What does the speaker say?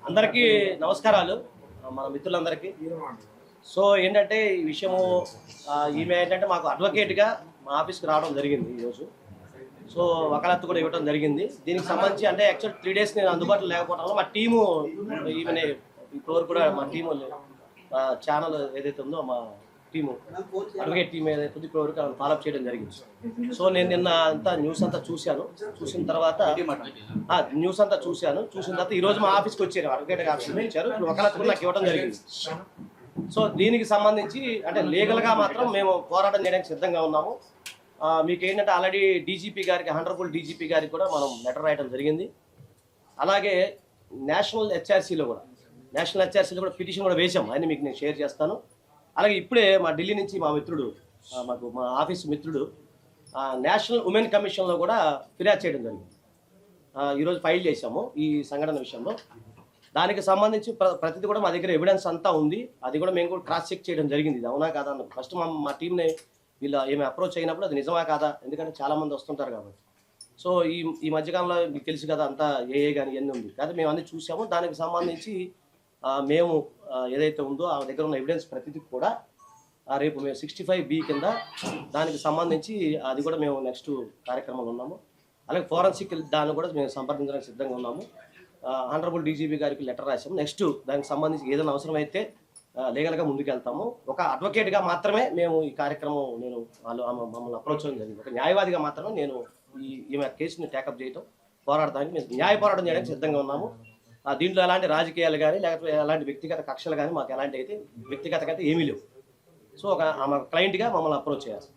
అందరికీ నమస్కారాలు మన మిత్రులందరికీ. సో ఏంటంటే ఈ విషయము ఈమె ఏంటంటే మాకు అడ్వకేట్గా మా ఆఫీస్కి రావడం జరిగింది ఈరోజు. సో వకాలత్తు కూడా ఇవ్వడం జరిగింది. దీనికి సంబంధించి అంటే యాక్చువల్ 3 days నేను అందుబాటులో లేకపోవడం వల్ల మా టీము ఈమెనే ఇప్పుడు కూడా మా టీము ఛానల్ ఏదైతే ఉందో మా టీము అడ్వకేట్ టీం ఏదైతే ఉందో ఇప్పటివరకు ఆమెను ఫాలోఅప్ చేయడం జరిగింది. సో నేను నిన్న అంతా న్యూస్ అంతా చూసిన తర్వాత ఈరోజు మా ఆఫీస్కి వచ్చారు, అడ్వకేట్ ఆఫీస్కి వచ్చారు. వకాలత్తు నాకు ఇవ్వడం జరిగింది. సో దీనికి సంబంధించి అంటే లీగల్గా మాత్రం మేము పోరాటం చేయడానికి సిద్ధంగా ఉన్నాము. మీకు ఏంటంటే ఆల్రెడీ డీజీపీ గారికి, హానరబుల్ డీజీపీ గారికి కూడా మనం లెటర్ రాయడం జరిగింది. అలాగే నేషనల్ హెచ్ఆర్సీలో కూడా పిటిషన్ కూడా వేసాం, అని మీకు నేను షేర్ చేస్తాను. అలాగే ఇప్పుడే మా ఢిల్లీ నుంచి మా మిత్రుడు, మా ఆఫీస్ మిత్రుడు నేషనల్ ఉమెన్ కమిషన్లో కూడా ఫిర్యాదు చేయడం జరిగింది. ఈరోజు ఫైల్ చేశాము ఈ సంఘటన విషయంలో. దానికి సంబంధించి ప్రతిదీ కూడా మా దగ్గర ఎవిడెన్స్ అంతా ఉంది. అది కూడా మేము కూడా క్రాస్ చెక్ చేయడం జరిగింది, ఇది అవునా కాదా అన్న. ఫస్ట్ మా టీంని ఏమి అప్రోచ్ అయినప్పుడు అది నిజమా కాదా, ఎందుకంటే చాలామంది వస్తుంటారు కాబట్టి. సో ఈ మధ్యకాలంలో మీకు తెలుసు కదా అంతా కానీ ఇవన్నీ ఉంది కదా, మేము అన్నీ చూసాము. దానికి సంబంధించి మేము ఏదైతే ఉందో ఆ దగ్గర ఉన్న ఎవిడెన్స్ ప్రతిదీ కూడా రేపు మేము 65B కింద దానికి సంబంధించి అది కూడా మేము నెక్స్ట్ కార్యక్రమంలో ఉన్నాము. అలాగే ఫోరెన్సిక్ దాన్ని కూడా మేము సంప్రదించడానికి సిద్ధంగా ఉన్నాము. హానరబుల్ డీజీపీ గారికి లెటర్ రాసాము. నెక్స్ట్ దానికి సంబంధించి ఏదైనా అవసరమైతే లీగల్గా ముందుకెళ్తాము. ఒక అడ్వకేట్గా మాత్రమే మేము ఈ కార్యక్రమం మమ్మల్ని అప్రోచ్ చేయడం జరిగింది. ఒక న్యాయవాదిగా మాత్రమే నేను ఈమె కేసుని టేకప్ చేయడం, పోరాడడానికి మేము న్యాయ పోరాటం చేయడానికి సిద్ధంగా ఉన్నాము. దీంట్లో ఎలాంటి రాజకీయాలు కానీ లేకపోతే ఎలాంటి వ్యక్తిగత కక్షలు కానీ మాకు ఎలాంటి అయితే వ్యక్తిగత అయితే ఏమీ లేవు. సో ఒక క్లయింట్గా మమ్మల్ని అప్రోచ్ చేయాలి.